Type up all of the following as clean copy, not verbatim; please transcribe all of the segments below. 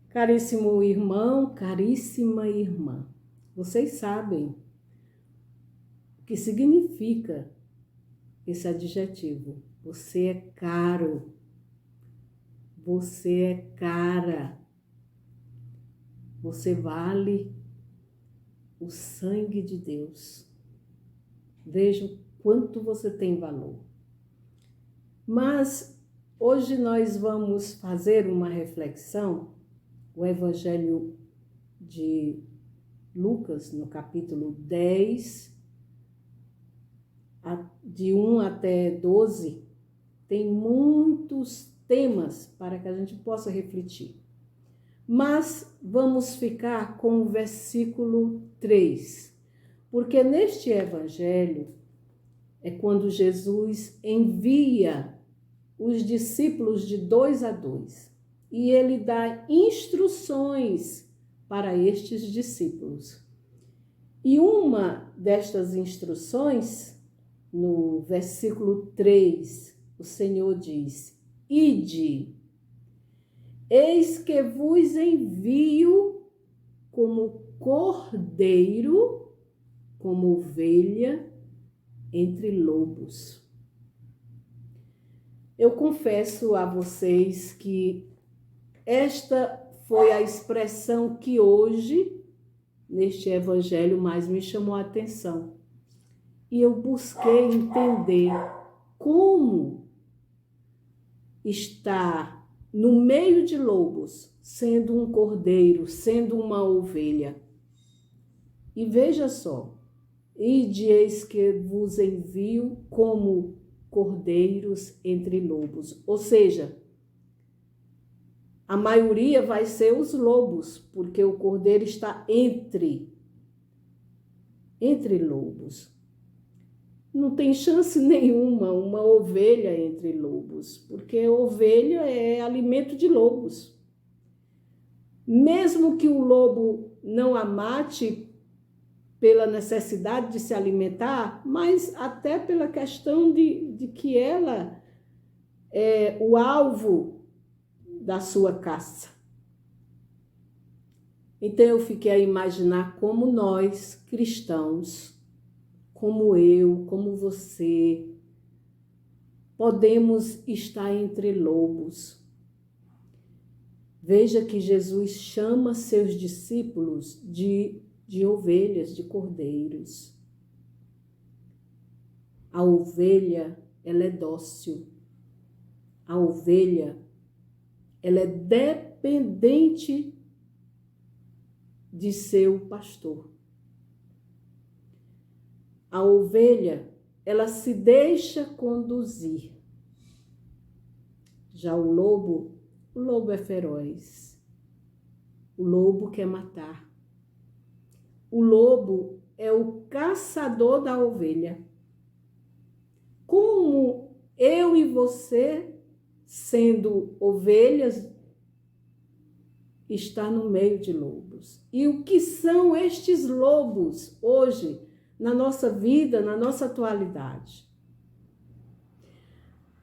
Caríssimo irmão, caríssima irmã, vocês sabem o que significa esse adjetivo. Você é caro, você é cara, você vale o sangue de Deus. Veja o quanto você tem valor. Mas hoje nós vamos fazer uma reflexão, o Evangelho de Lucas, no capítulo 10, de 1 até 12, tem muitos temas para que a gente possa refletir. Mas vamos ficar com o versículo 3, porque neste Evangelho é quando Jesus envia os discípulos de 2 a 2 e ele dá instruções para estes discípulos. E uma destas instruções, no versículo 3, o Senhor diz: Ide, eis que vos envio como cordeiro, como ovelha entre lobos. Eu confesso a vocês que esta foi a expressão que hoje, neste evangelho, mais me chamou a atenção. E eu busquei entender como estar no meio de lobos, sendo um cordeiro, sendo uma ovelha. E veja só, ide, eis que vos envio como cordeiros entre lobos. Ou seja, a maioria vai ser os lobos, porque o cordeiro está entre lobos. Não tem chance nenhuma uma ovelha entre lobos, porque ovelha é alimento de lobos. Mesmo que o lobo não a mate pela necessidade de se alimentar, mas até pela questão de que ela é o alvo da sua caça. Então eu fiquei a imaginar como nós, cristãos, como eu, como você, podemos estar entre lobos. Veja que Jesus chama seus discípulos de ovelhas, de cordeiros. A ovelha, ela é dócil. A ovelha, ela é dependente de seu pastor. A ovelha, ela se deixa conduzir. Já o lobo é feroz. O lobo quer matar. O lobo é o caçador da ovelha. Como eu e você, sendo ovelhas, está no meio de lobos. E o que são estes lobos hoje, na nossa vida, na nossa atualidade?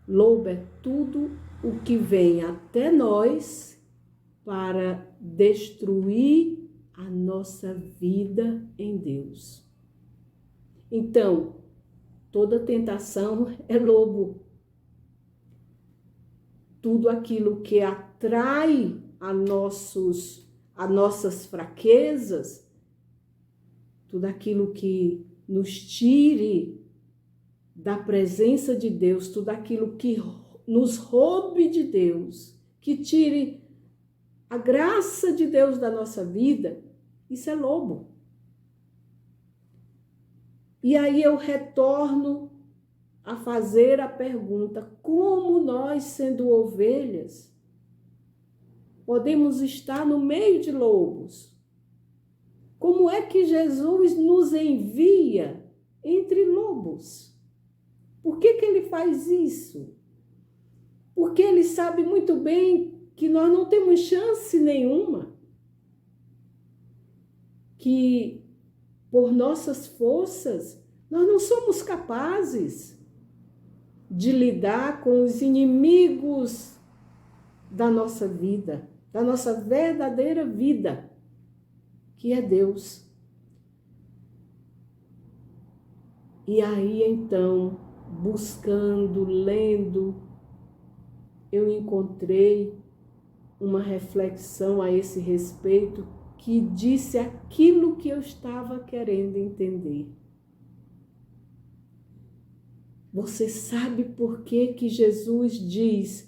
Lobo é tudo o que vem até nós para destruir a nossa vida em Deus. Então, toda tentação é lobo. Tudo aquilo que atrai as nossas fraquezas, tudo aquilo que nos tire da presença de Deus, tudo aquilo que nos roube de Deus, que tire a graça de Deus da nossa vida, isso é lobo. E aí eu retorno a fazer a pergunta: como nós, sendo ovelhas, podemos estar no meio de lobos? Como é que Jesus nos envia entre lobos? Por que ele faz isso? Porque ele sabe muito bem que nós não temos chance nenhuma, que por nossas forças nós não somos capazes de lidar com os inimigos da nossa vida, da nossa verdadeira vida, que é Deus. E aí, então, buscando, lendo, eu encontrei uma reflexão a esse respeito que disse aquilo que eu estava querendo entender. Você sabe por que que Jesus diz: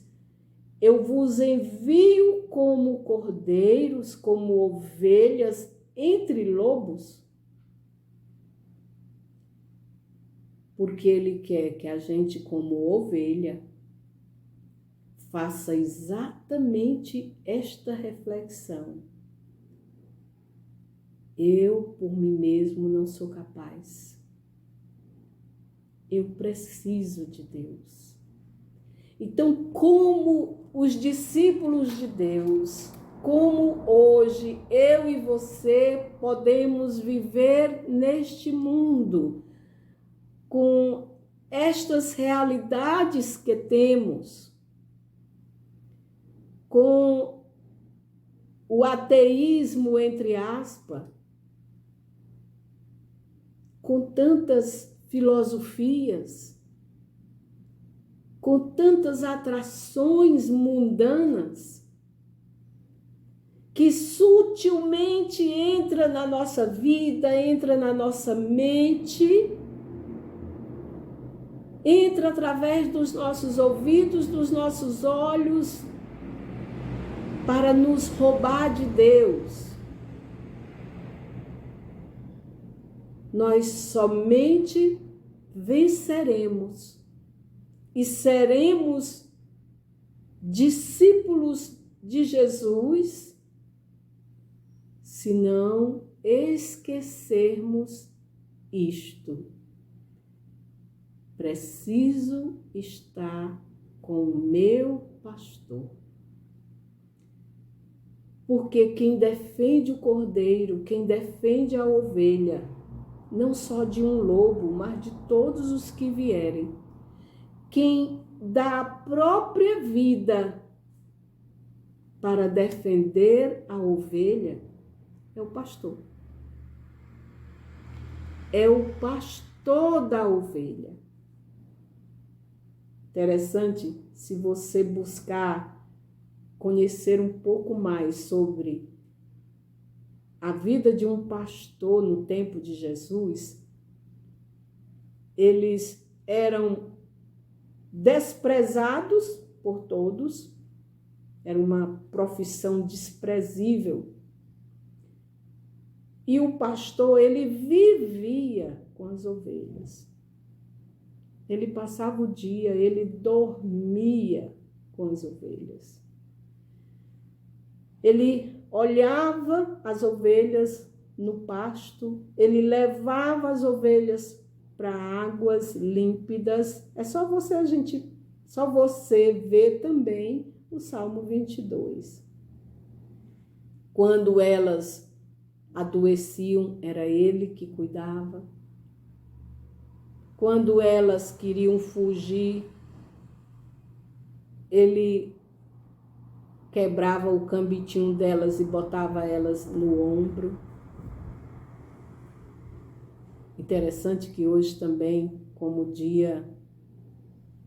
eu vos envio como cordeiros, como ovelhas entre lobos? Porque Ele quer que a gente, como ovelha, faça exatamente esta reflexão. Eu, por mim mesmo, não sou capaz. Eu preciso de Deus. Então, como os discípulos de Deus, como hoje eu e você podemos viver neste mundo com estas realidades que temos, com o ateísmo, entre aspas, com tantas filosofias, com tantas atrações mundanas, que sutilmente entra na nossa vida, entra na nossa mente, entra através dos nossos ouvidos, dos nossos olhos, para nos roubar de Deus. Nós somente venceremos e seremos discípulos de Jesus se não esquecermos isto. Preciso estar com o meu pastor. Porque quem defende o cordeiro, quem defende a ovelha, não só de um lobo, mas de todos os que vierem, quem dá a própria vida para defender a ovelha é o pastor. É o pastor da ovelha. Interessante, se você buscar conhecer um pouco mais sobre a vida de um pastor no tempo de Jesus, eles eram desprezados por todos, era uma profissão desprezível. E o pastor, ele vivia com as ovelhas. Ele passava o dia, ele dormia com as ovelhas. Ele olhava as ovelhas no pasto, ele levava as ovelhas para águas límpidas. É só você ver também o Salmo 22. Quando elas adoeciam, era ele que cuidava. Quando elas queriam fugir, ele quebrava o cambitinho delas e botava elas no ombro. Interessante que hoje também, como o dia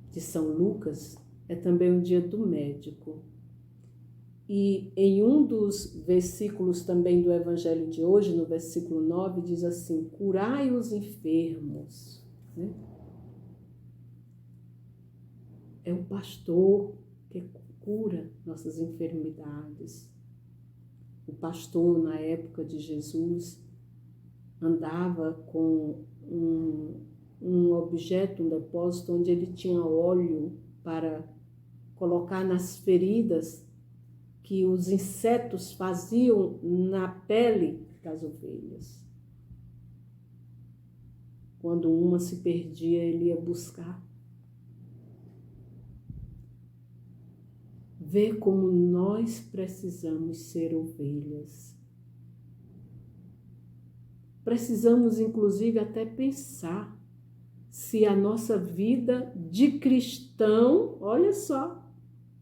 de São Lucas, é também o dia do médico. E em um dos versículos também do Evangelho de hoje, no versículo 9, diz assim: curai os enfermos. Né? É o pastor que cura nossas enfermidades. O pastor, na época de Jesus, andava com um objeto, um depósito, onde ele tinha óleo para colocar nas feridas que os insetos faziam na pele das ovelhas. Quando uma se perdia, ele ia buscar. Vê como nós precisamos ser ovelhas. Precisamos, inclusive, até pensar se a nossa vida de cristão, olha só,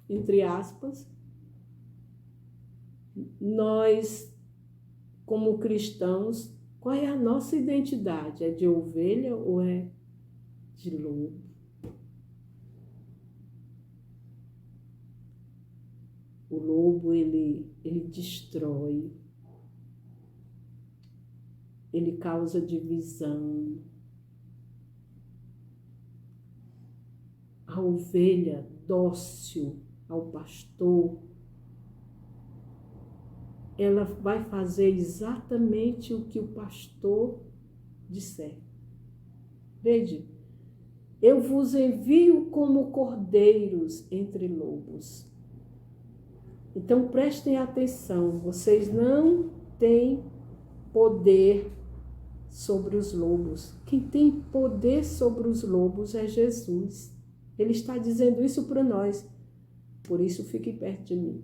entre aspas, nós, como cristãos, qual é a nossa identidade? É de ovelha ou é de lobo? O lobo, ele destrói, ele causa divisão. A ovelha dócil ao pastor, ela vai fazer exatamente o que o pastor disser. Veja, eu vos envio como cordeiros entre lobos. Então prestem atenção, vocês não têm poder sobre os lobos. Quem tem poder sobre os lobos é Jesus. Ele está dizendo isso para nós. Por isso, fique perto de mim.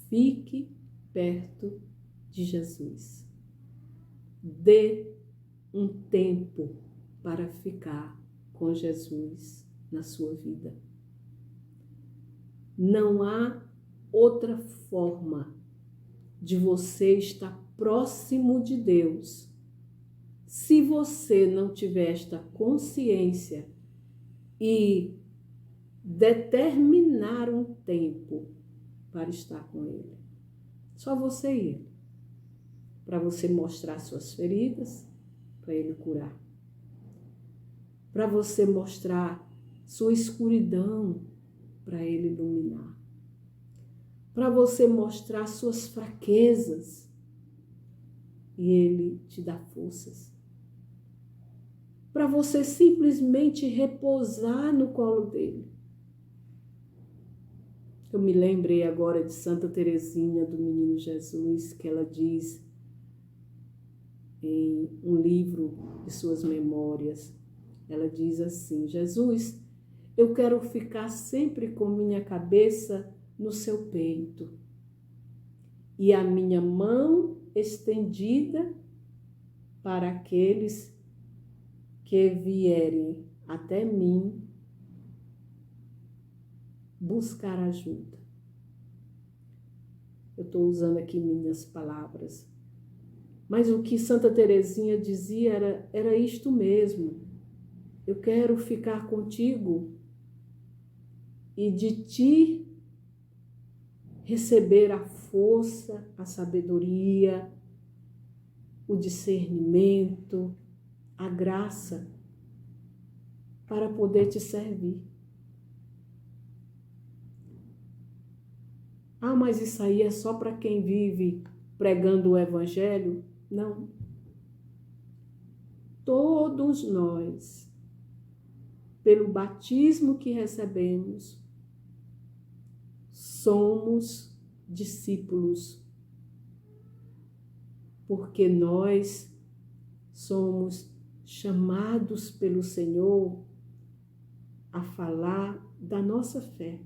Fique perto de Jesus. Dê um tempo para ficar com Jesus na sua vida. Não há outra forma de você estar próximo de Deus se você não tiver esta consciência e determinar um tempo para estar com Ele. Só você e Ele. Para você mostrar suas feridas, para Ele curar. Para você mostrar sua escuridão, para Ele iluminar. Para você mostrar suas fraquezas e Ele te dá forças. Para você simplesmente repousar no colo dele. Eu me lembrei agora de Santa Teresinha do Menino Jesus, que ela diz em um livro de suas memórias, ela diz assim: Jesus, eu quero ficar sempre com minha cabeça no seu peito e a minha mão estendida para aqueles que vierem até mim buscar ajuda. Eu estou usando aqui minhas palavras, mas o que Santa Teresinha dizia era isto mesmo. Eu quero ficar contigo e de ti receber a força, a sabedoria, o discernimento, a graça para poder te servir. Ah, mas isso aí é só para quem vive pregando o Evangelho? Não. Todos nós, pelo batismo que recebemos, somos discípulos, porque nós somos chamados pelo Senhor a falar da nossa fé,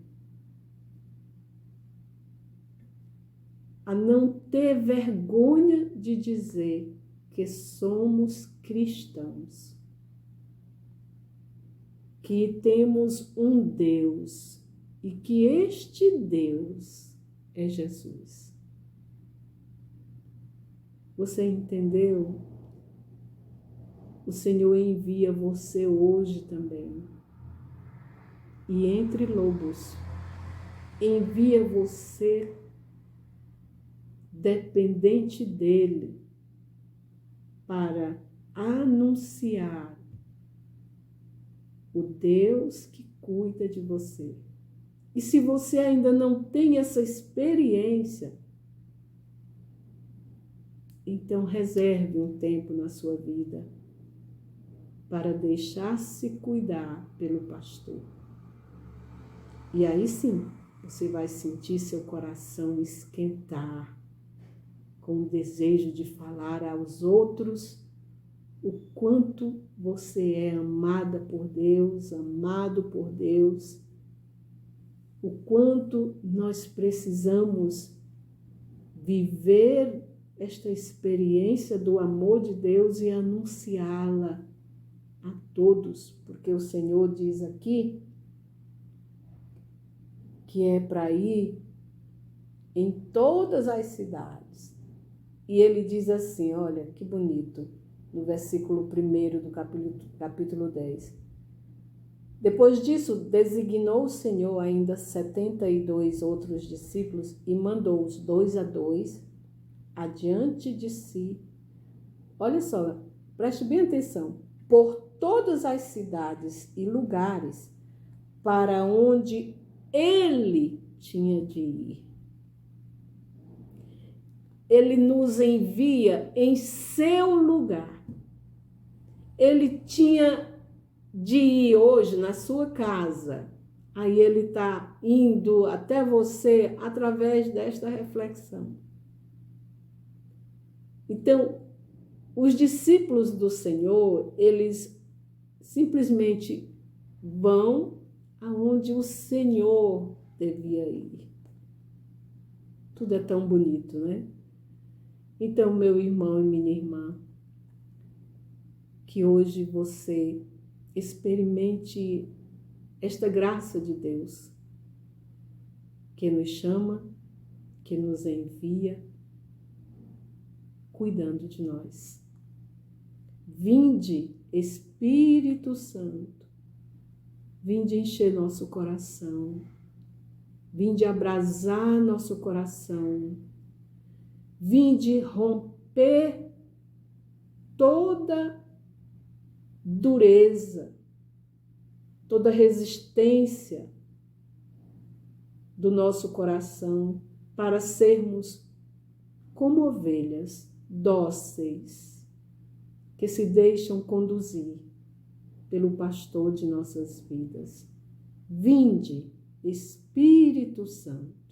a não ter vergonha de dizer que somos cristãos, que temos um Deus e que este Deus é Jesus. Você entendeu? O Senhor envia você hoje também. E entre lobos, envia você dependente dele para anunciar o Deus que cuida de você. E se você ainda não tem essa experiência, então reserve um tempo na sua vida para deixar-se cuidar pelo pastor. E aí sim, você vai sentir seu coração esquentar com o desejo de falar aos outros o quanto você é amada por Deus, amado por Deus, o quanto nós precisamos viver esta experiência do amor de Deus e anunciá-la a todos, porque o Senhor diz aqui que é para ir em todas as cidades. E ele diz assim, olha que bonito, no versículo 1 do capítulo 10. Depois disso, designou o Senhor ainda 72 outros discípulos e mandou-os 2 a 2 adiante de si. Olha só, preste bem atenção. Por todas as cidades e lugares para onde ele tinha de ir. Ele nos envia em seu lugar. Ele tinha de ir hoje na sua casa. Aí ele está indo até você através desta reflexão. Então, os discípulos do Senhor, eles simplesmente vão aonde o Senhor devia ir. Tudo é tão bonito, né? Então, meu irmão e minha irmã, que hoje você experimente esta graça de Deus, que nos chama, que nos envia, cuidando de nós. Vinde, Espírito Santo, vinde encher nosso coração, vinde abrasar nosso coração, vinde romper toda dureza, toda resistência do nosso coração para sermos como ovelhas dóceis que se deixam conduzir pelo pastor de nossas vidas. Vinde, Espírito Santo.